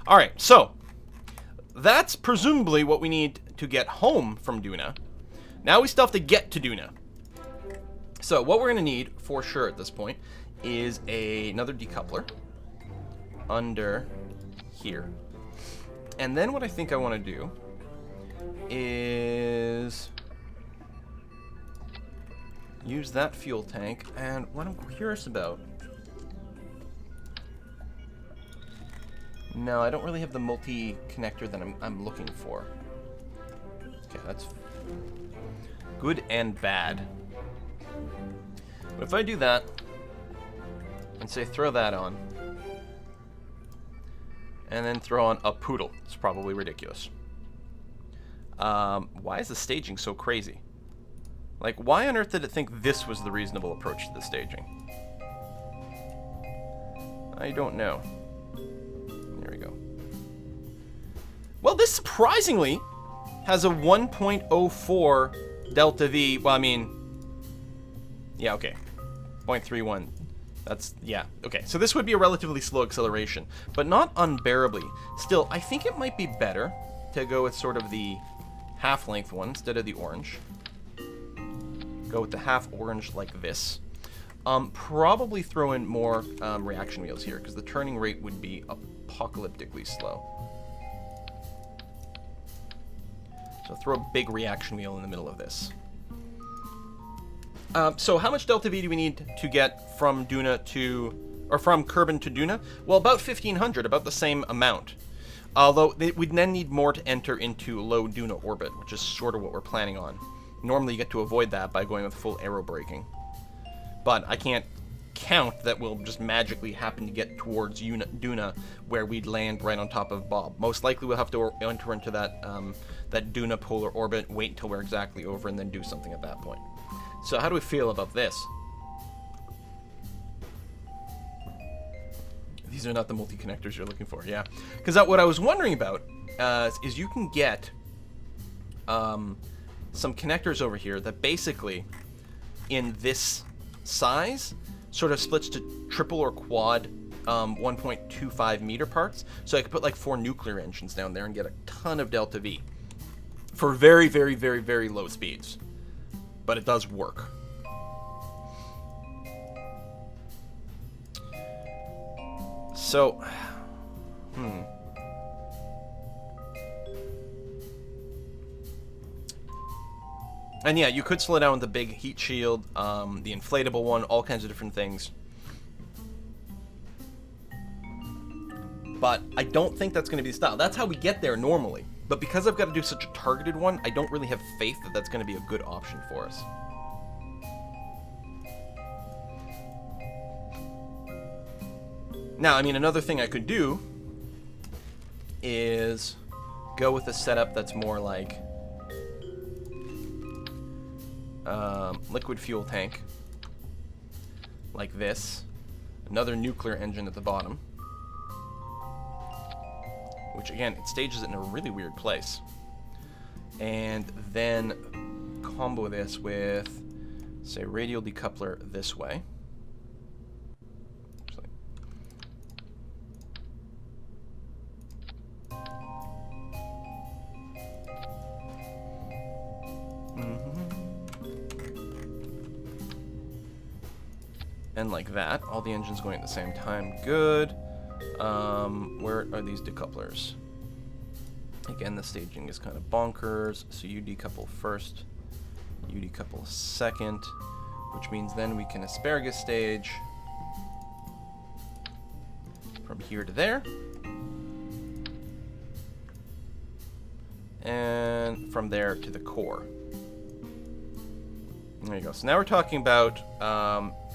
Alright, so that's presumably what we need to get home from Duna. Now we still have to get to Duna. So what we're going to need, for sure at this point, is another decoupler under here. And then what I think I want to do is use that fuel tank. And what I'm curious about... No, I don't really have the multi-connector that I'm looking for. Okay, that's good and bad. But if I do that, and say throw that on, and then throw on a poodle, it's probably ridiculous. Why is the staging so crazy? Like, why on earth did it think this was the reasonable approach to the staging? I don't know. There we go. Well, this surprisingly has a 1.04 delta V. Well, I mean, yeah, okay. 0.31. That's, yeah, okay. So this would be a relatively slow acceleration, but not unbearably. Still, I think it might be better to go with sort of the half-length one instead of the orange. Go with the half orange like this. Probably throw in more reaction wheels here, because the turning rate would be apocalyptically slow. So throw a big reaction wheel in the middle of this. So how much delta V do we need to get from Duna to, or from Kerbal to Duna? Well, about 1,500, about the same amount. Although we'd then need more to enter into low Duna orbit, which is sort of what we're planning on. Normally you get to avoid that by going with full aero braking. But I can't count that we'll just magically happen to get towards Duna, where we'd land right on top of Bob. Most likely we'll have to enter into that, that Duna polar orbit, wait until we're exactly over, and then do something at that point. So how do we feel about this? These are not the multi-connectors you're looking for, yeah. Because what I was wondering about is you can get some connectors over here that basically, in this size, sort of splits to triple or quad 1.25 meter parts. So I could put like 4 nuclear engines down there and get a ton of delta V for very, very, very, very low speeds. But it does work. So, And yeah, you could slow down with the big heat shield, the inflatable one, all kinds of different things. But I don't think that's going to be the style. That's how we get there normally. But because I've got to do such a targeted one, I don't really have faith that that's going to be a good option for us. Now, I mean, another thing I could do is go with a setup that's more like liquid fuel tank, like this. Another nuclear engine at the bottom. Which, again, it stages it in a really weird place. And then combo this with, say, radial decoupler this way. And like that. All the engines going at the same time. Good. Where are these decouplers? Again, the staging is kind of bonkers. So you decouple first, you decouple second, which means then we can asparagus stage from here to there. And from there to the core. There you go. So now we're talking about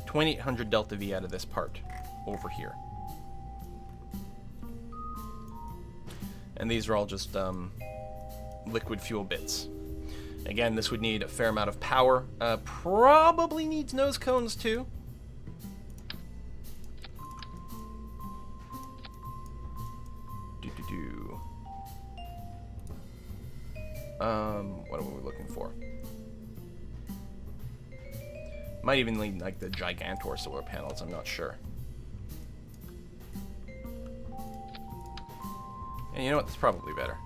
2,800 delta V out of this part over here. And these are all just liquid fuel bits. Again, this would need a fair amount of power. Probably needs nose cones too. What are we looking for? Might even need like the Gigantor solar panels, I'm not sure. And you know what? That's probably better.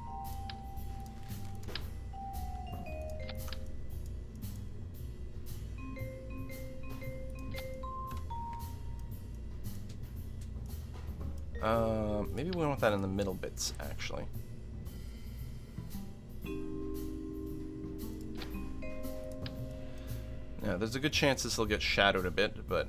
Maybe we want that in the middle bits, actually. Now, there's a good chance this will get shadowed a bit, but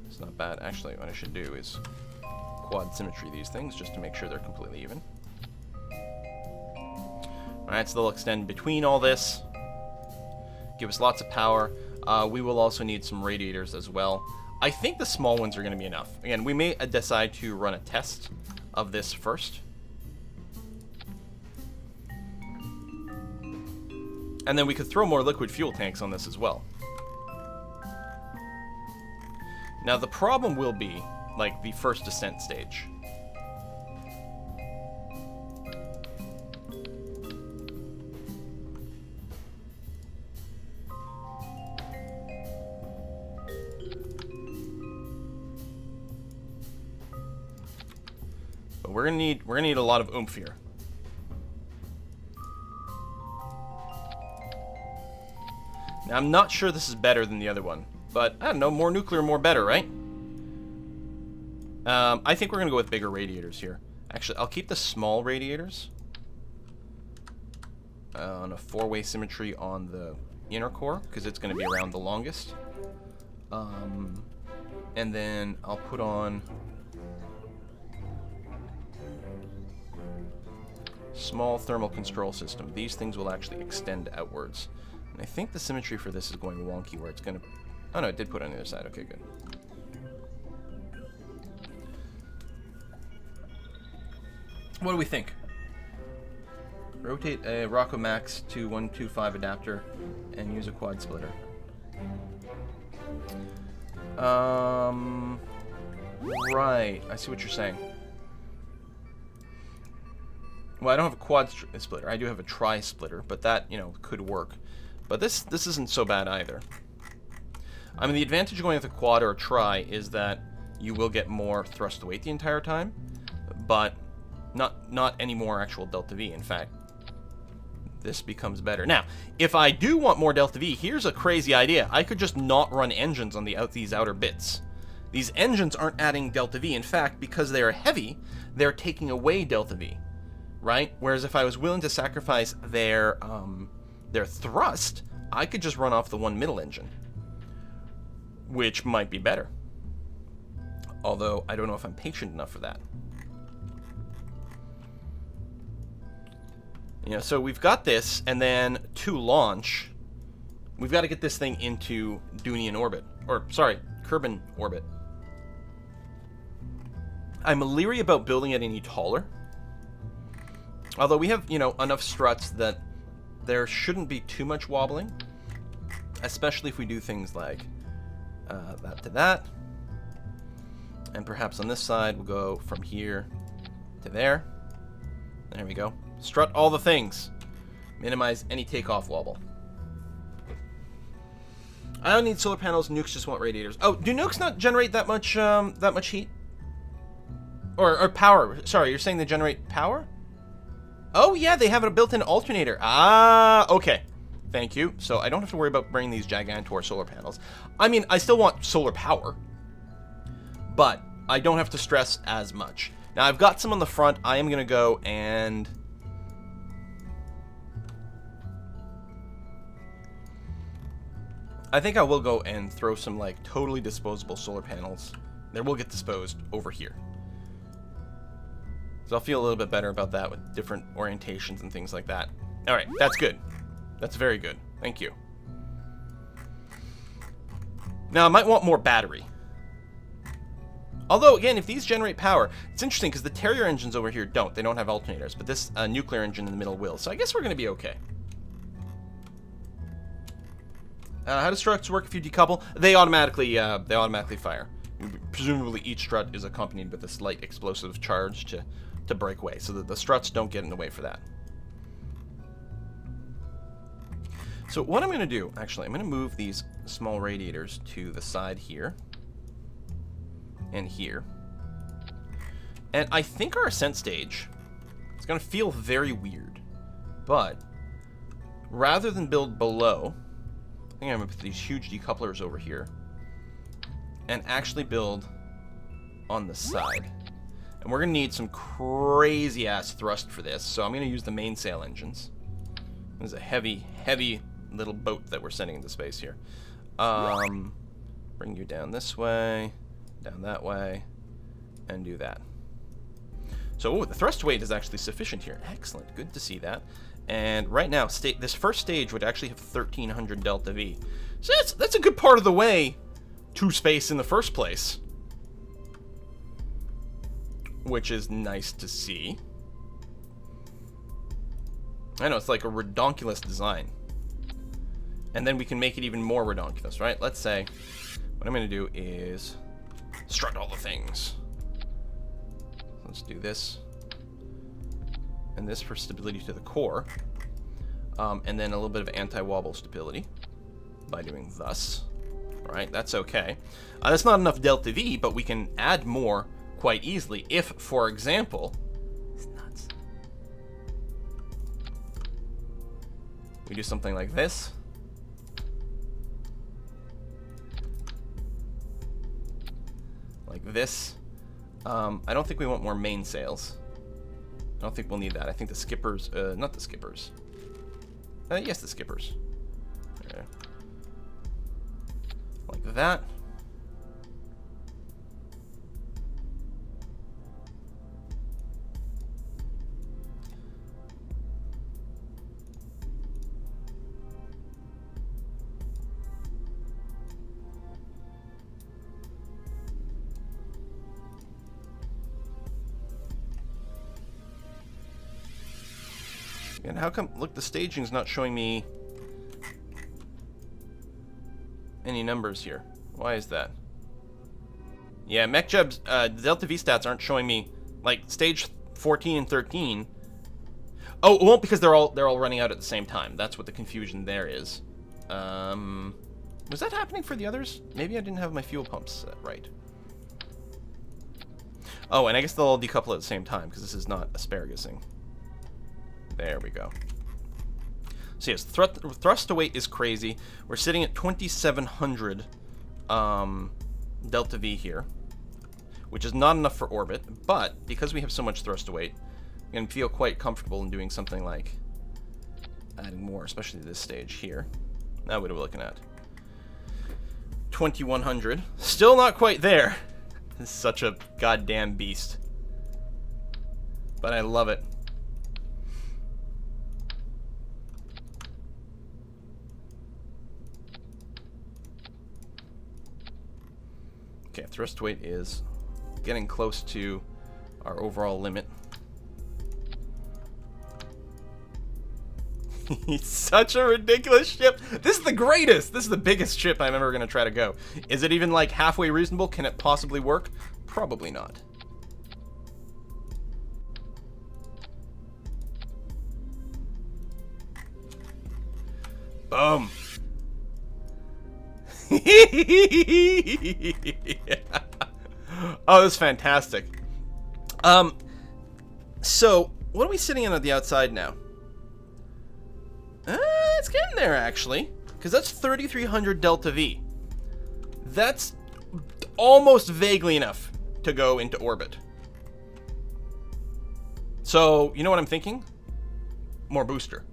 it's not bad. Actually, what I should do is quad symmetry these things just to make sure they're completely even. Alright, so they'll extend between all this, give us lots of power. We will also need some radiators as well. I think the small ones are going to be enough. Again, we may decide to run a test of this first. And then we could throw more liquid fuel tanks on this as well. Now the problem will be, like, the first Ascent stage. But we're gonna need a lot of oomph here. Now, I'm not sure this is better than the other one, but I don't know, more nuclear, more better, right? I think we're going to go with bigger radiators here. Actually, I'll keep the small radiators on a 4-way symmetry on the inner core, because it's going to be around the longest. And then I'll put on small thermal control system. These things will actually extend outwards. And I think the symmetry for this is going wonky where it's going to... Oh no, it did put it on the other side. Okay, good. What do we think? Rotate a Rocco Max to 125 adapter and use a quad splitter. Right. I see what you're saying. Well, I don't have a quad splitter. I do have a tri-splitter, but that, you know, could work. But this isn't so bad either. I mean, the advantage of going with a quad or a tri is that you will get more thrust to weight the entire time, but not any more actual delta V. In fact, this becomes better. Now, if I do want more delta V, here's a crazy idea. I could just not run engines on these outer bits. These engines aren't adding delta V. In fact, because they are heavy, they're taking away delta V, right? Whereas if I was willing to sacrifice their thrust, I could just run off the one middle engine, which might be better. Although, I don't know if I'm patient enough for that. You know, so we've got this, and then to launch, we've got to get this thing into Dunian orbit. Or, sorry, Kerbal orbit. I'm leery about building it any taller. Although we have, you know, enough struts that there shouldn't be too much wobbling. Especially if we do things like that to that. And perhaps on this side, we'll go from here to there. There we go. Strut all the things. Minimize any takeoff wobble. I don't need solar panels. Nukes just want radiators. Oh, do nukes not generate that much heat? Or power? Sorry, you're saying they generate power? Oh yeah, they have a built-in alternator. Ah, okay. Thank you. So I don't have to worry about bringing these Gigantor solar panels. I mean, I still want solar power, but I don't have to stress as much. Now I've got some on the front. I am gonna go and I think I will go and throw some like totally disposable solar panels. They will get disposed over here. So I'll feel a little bit better about that with different orientations and things like that. All right, that's good. That's very good. Thank you. Now I might want more battery. Although, again, if these generate power, it's interesting because the Terrier engines over here don't. They don't have alternators, but this nuclear engine in the middle will. So I guess we're going to be okay. How do struts work if you decouple? They automatically fire. Presumably each strut is accompanied with a slight explosive charge to break away, so that the struts don't get in the way for that. So what I'm going to do, actually, I'm going to move these small radiators to the side here and here. And I think our Ascent stage is going to feel very weird. But rather than build below, I think I'm going to put these huge decouplers over here and actually build on the side. And we're going to need some crazy-ass thrust for this, so I'm going to use the mainsail engines. This is a heavy, heavy little boat that we're sending into space here. Bring you down this way, down that way, and do that. So, the thrust weight is actually sufficient here. Excellent. Good to see that. And right now, this first stage would actually have 1,300 delta V. So that's a good part of the way to space in the first place. Which is nice to see. I know, it's like a redonkulous design. And then we can make it even more redonkulous, right? Let's say, what I'm going to do is strut all the things. Let's do this. And this for stability to the core. And then a little bit of anti-wobble stability by doing thus. Right, that's okay. That's not enough delta V, but we can add more quite easily if, for example, it's nuts. We do something like this. Like this. I don't think we want more mainsails. I don't think we'll need that. I think the skippers, not the skippers. Yes, the skippers. There. Like that. And how come, look, the staging's not showing me any numbers here. Why is that? Yeah, MechJeb's Delta V stats aren't showing me, like, stage 14 and 13. Oh, it won't, because they're all running out at the same time. That's what the confusion there is. Was that happening for the others? Maybe I didn't have my fuel pumps set right. Oh, and I guess they'll all decouple at the same time, because this is not asparagusing. There we go. So yes, thrust to weight is crazy. We're sitting at 2,700 delta V here, which is not enough for orbit, but because we have so much thrust to weight, I'm going to feel quite comfortable in doing something like adding more, especially this stage here. Now what are we looking at? 2,100. Still not quite there. This is such a goddamn beast. But I love it. Okay, thrust weight is getting close to our overall limit. It's such a ridiculous ship. This is the greatest. This is the biggest ship I'm ever going to try to go. Is it even like halfway reasonable? Can it possibly work? Probably not. Boom. Oh, that's fantastic. So what are we sitting in on the outside now? It's getting there actually, because that's 3,300 delta V. That's almost vaguely enough to go into orbit. So you know what I'm thinking? More booster.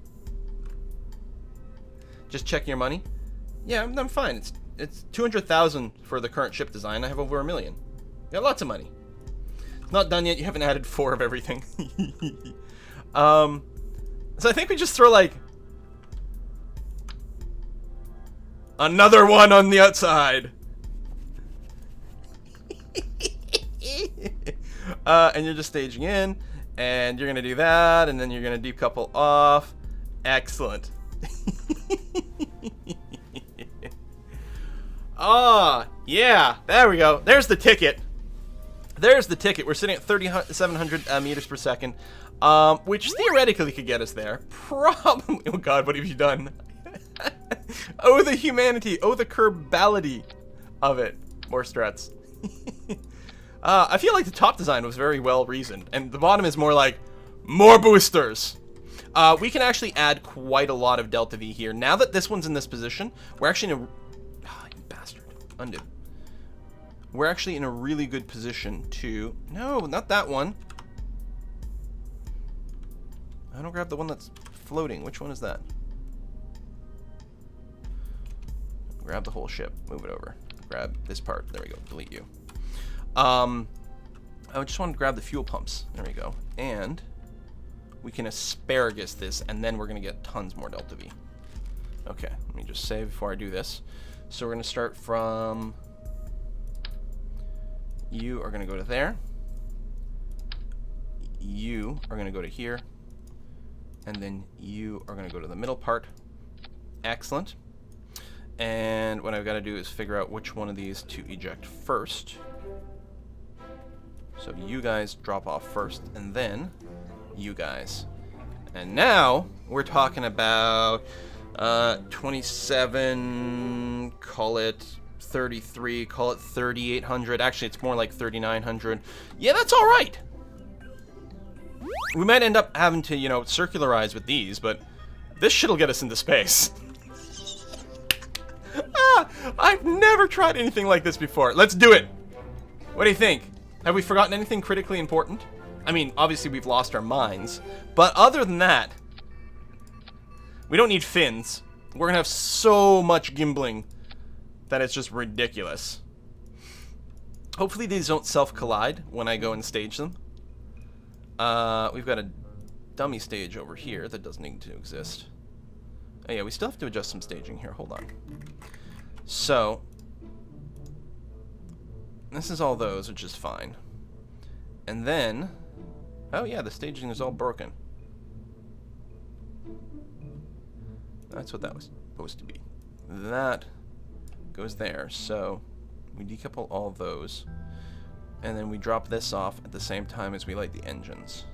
Just checking your money. Yeah, I'm fine. It's 200,000 for the current ship design. I have over 1 million. Got lots of money. It's not done yet. You haven't added 4 of everything. So I think we just throw like another one on the outside. And you're just staging in, and you're gonna do that, and then you're gonna decouple off. Excellent. Ah, yeah, there we go. There's the ticket. There's the ticket. We're sitting at 3,700 meters per second, which theoretically could get us there. Probably. Oh God, what have you done? Oh, the humanity. Oh, the Kerbality of it. More struts. I feel like the top design was very well reasoned, and the bottom is more like, more boosters. We can actually add quite a lot of Delta V here. Now that this one's in this position, we're actually in a... Oh, you bastard. Undo. We're actually in a really good position to... No, not that one. I don't grab the one that's floating. Which one is that? Grab the whole ship. Move it over. Grab this part. There we go. Delete you. I just want to grab the fuel pumps. There we go. And we can asparagus this, and then we're going to get tons more Delta V. Okay, let me just save before I do this. So we're going to start from... You are going to go to there. You are going to go to here. And then you are going to go to the middle part. Excellent. And what I've got to do is figure out which one of these to eject first. So you guys drop off first, and then you guys. And now we're talking about 27, call it 33, call it 3,800. Actually, it's more like 3,900. Yeah, that's all right. We might end up having to, you know, circularize with these, but this shit'll get us into space. I've never tried anything like this before. Let's do it. What do you think? Have we forgotten anything critically important? I mean, obviously we've lost our minds, but other than that, we don't need fins. We're gonna have so much gimbling that it's just ridiculous. Hopefully these don't self-collide when I go and stage them. We've got a dummy stage over here that doesn't need to exist. Oh yeah, we still have to adjust some staging here. Hold on. So, this is all those, which is fine. And then, oh yeah, the staging is all broken. That's what that was supposed to be. That goes there, so we decouple all those. And then we drop this off at the same time as we light the engines.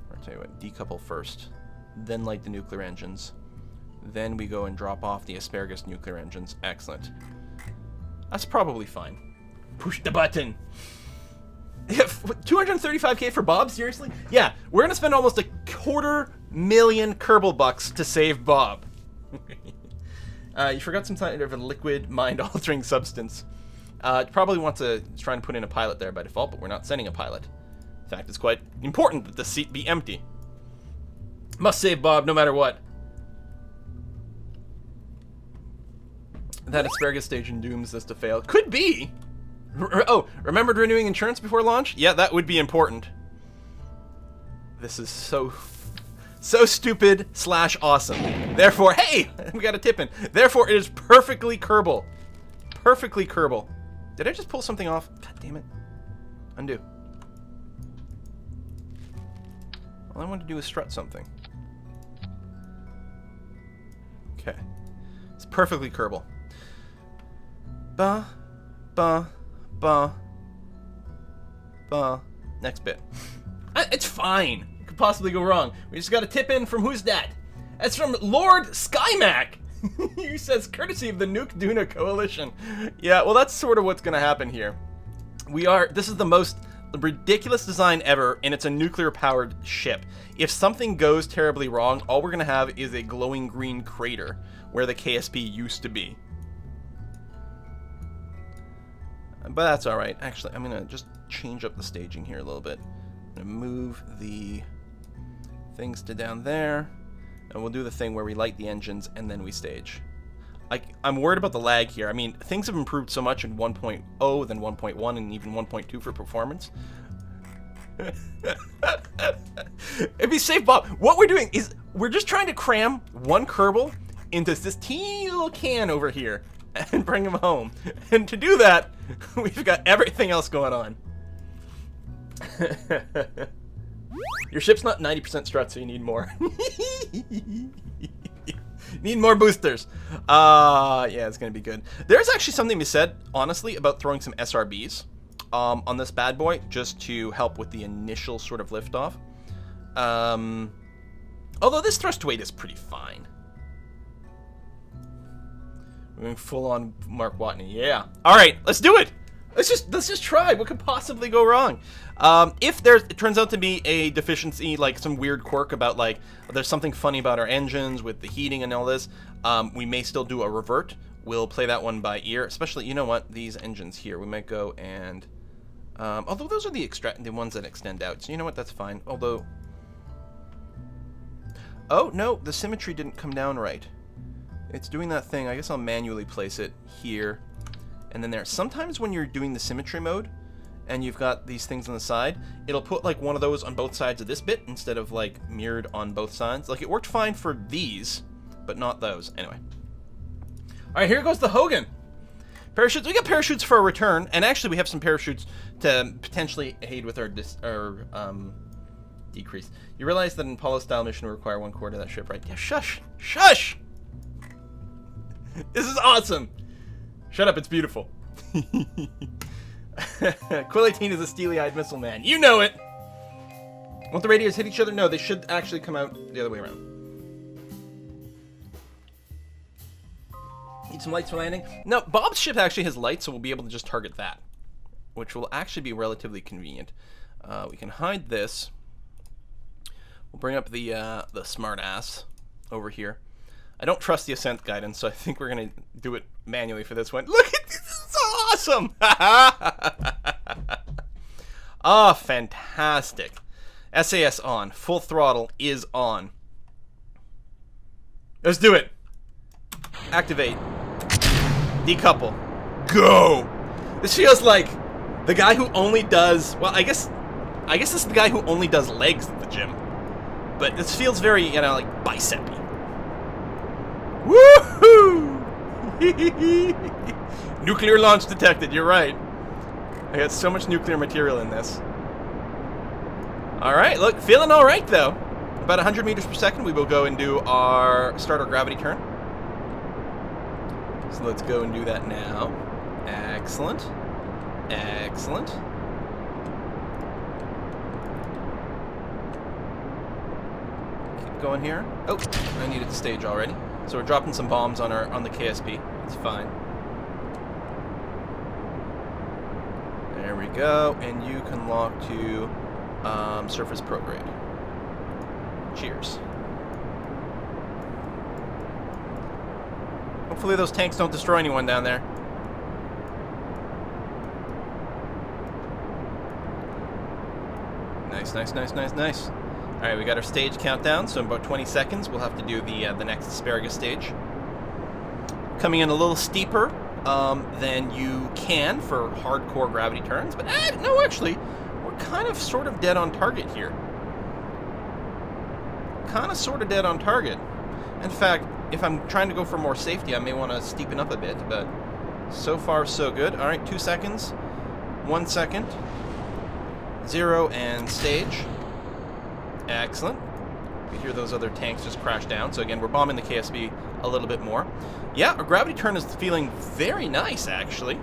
Or I'll tell you what, decouple first, then light the nuclear engines. Then we go and drop off the asparagus nuclear engines. Excellent. That's probably fine. Push the button. 235k for Bob? Seriously? Yeah, we're gonna spend almost $250,000 Kerbal bucks to save Bob. You forgot some kind of a liquid mind-altering substance. Probably wants to try and put in a pilot there by default, but we're not sending a pilot. In fact, it's quite important that the seat be empty. Must save Bob no matter what. That asparagus station dooms this to fail. Could be! Oh, remembered renewing insurance before launch? Yeah, that would be important. This is so stupid / awesome. Therefore, hey! We got a tip in. Therefore, it is perfectly Kerbal. Perfectly Kerbal. Did I just pull something off? God damn it. Undo. All I want to do is strut something. Okay. It's perfectly Kerbal. Ba, ba, ba, ba. Next bit. It's fine. It could possibly go wrong. We just got a tip in from who's that? That's from Lord Skymac. He says, courtesy of the Nuke Duna Coalition. Yeah, well, that's sort of what's going to happen here. This is the most ridiculous design ever, and it's a nuclear-powered ship. If something goes terribly wrong, all we're going to have is a glowing green crater where the KSP used to be. But that's all right. Actually, I'm going to just change up the staging here a little bit. I'm going to move the things to down there. And we'll do the thing where we light the engines and then we stage. I'm worried about the lag here. I mean, things have improved so much in 1.0, then 1.1, and even 1.2 for performance. It'd be safe, Bob. What we're doing is we're just trying to cram one Kerbal into this teeny little can over here and bring him home. And to do that, we've got everything else going on. Your ship's not 90% strut, so you need more. Need more boosters. Yeah, it's gonna be good. There's actually something to be said, honestly, about throwing some SRBs on this bad boy, just to help with the initial sort of liftoff. Although this thrust weight is pretty fine. We're going full on Mark Watney. Yeah. All right, let's do it. Let's just try. What could possibly go wrong? If it turns out to be a deficiency, like some weird quirk about like there's something funny about our engines with the heating and all this, we may still do a revert. We'll play that one by ear. Especially, you know what? These engines here, we might go and although those are the ones that extend out. So you know what? That's fine. Although, oh no, the symmetry didn't come down right. It's doing that thing. I guess I'll manually place it here. And then there. Sometimes when you're doing the symmetry mode, and you've got these things on the side, it'll put like one of those on both sides of this bit instead of like mirrored on both sides. Like it worked fine for these, but not those. Anyway. All right, here goes the Hogan. Parachutes. We got parachutes for a return, and actually we have some parachutes to potentially aid with our decrease. You realize that an Apollo-style mission will require 1/4 of that ship, right? Yeah. Shush. Shush. This is awesome. Shut up, it's beautiful. Quill 18 is a steely-eyed missile man. You know it! Won't the radios hit each other? No, they should actually come out the other way around. Need some lights for landing? No, Bob's ship actually has lights, so we'll be able to just target that, which will actually be relatively convenient. We can hide this. We'll bring up the smart ass over here. I don't trust the Ascent guidance, so I think we're going to do it manually for this one. Look at this! This is so awesome! Ah, fantastic. SAS on. Full throttle is on. Let's do it. Activate. Decouple. Go! This feels like the guy who only does... Well, I guess this is the guy who only does legs at the gym. But this feels very, you know, like bicep-y. Woohoo! Nuclear launch detected, you're right. I got so much nuclear material in this. Alright, look, feeling alright though. About 100 meters per second, we will go and start our gravity turn. So let's go and do that now. Excellent. Excellent. Keep going here. Oh, I needed the stage already. So we're dropping some bombs on the KSP. It's fine. There we go, and you can lock to surface prograde. Cheers. Hopefully those tanks don't destroy anyone down there. Nice, nice, nice, nice, nice. Alright, we got our stage countdown, so in about 20 seconds we'll have to do the next asparagus stage. Coming in a little steeper than you can for hardcore gravity turns, but no, actually, we're kind of sort of dead on target here. Kind of sort of dead on target. In fact, if I'm trying to go for more safety, I may want to steepen up a bit, but so far so good. Alright, 2 seconds. 1 second. 0 and stage. Excellent. You hear those other tanks just crash down. So again, we're bombing the KSB a little bit more. Yeah, our gravity turn is feeling very nice, actually.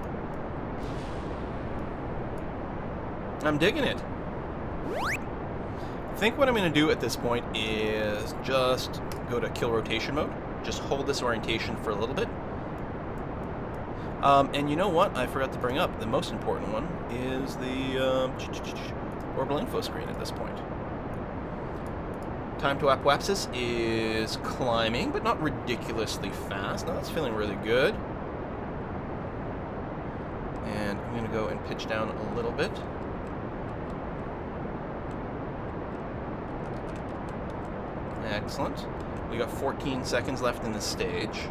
I'm digging it. I think what I'm going to do at this point is just go to kill rotation mode. Just hold this orientation for a little bit. And you know what? I forgot to bring up. The most important one is the orbital info screen at this point. Time to apoapsis is climbing, but not ridiculously fast. Now that's feeling really good. And I'm going to go and pitch down a little bit. Excellent. We got 14 seconds left in this stage.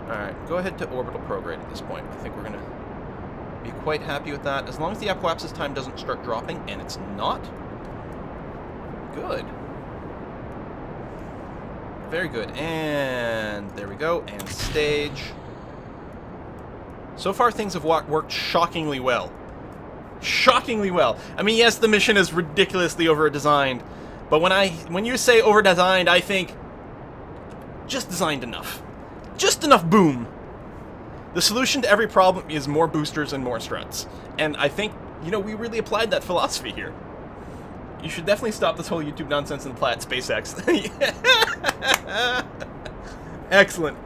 Alright, go ahead to orbital prograde at this point. I think we're going to be quite happy with that. As long as the apoapsis time doesn't start dropping, and it's not. Good. Very good. And there we go. And stage. So far, things have worked shockingly well. Shockingly well. I mean, yes, the mission is ridiculously over-designed. But when you say over-designed, I think just designed enough. Just enough boom. The solution to every problem is more boosters and more struts. And I think, you know, we really applied that philosophy here. You should definitely stop this whole YouTube nonsense and apply it to SpaceX. Excellent.